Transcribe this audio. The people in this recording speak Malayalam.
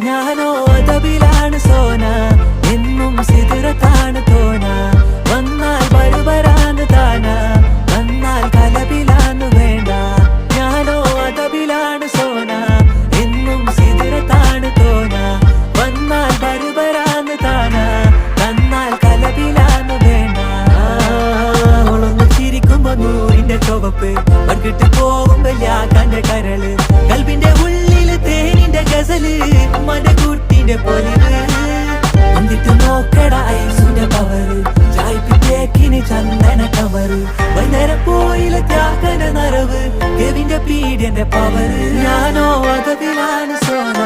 ഞാനോ അതബിലാണ് സോന, എന്നും സിദറത്താണ് തോന. വന്നാൽ ബരുബരാന്ന് താന, വന്നാൽ കലബിലാന്ന് വേണ്ട. ഞാനോ അതബിലാണ് സോന, എന്നും സിദറത്താണ് തോന. വന്നാൽ ബരുബരാന്ന് താന, വന്നാൽ കലബിലാന്ന് വേണ്ട. അവളൊന്ന് ചിരിക്കുമ്പോ നൂറിന്റെ ചുവപ്പ്, പങ്കിട്ട് പോകുമ്പോ യാക്കാന്റെ കരള്. കൽബിന്റെ ഉള്ളില് തേനിന്റെ ഗസല്, മടകൂട്ടിന്റെ പൊലിവ്. എന്നിട്ട് നോക്കട ഐസുന്റെ പവറ്, ചായ്പിറ്റേക്കിന് ചന്ദന കവറ്. വൈകുന്നേരം പോയില്ല ത്യാഗന നരവ്, കെവിന്റെ പീഡിയന്റെ പവറ്. ഞാനോ അതബിലാണ് സോന.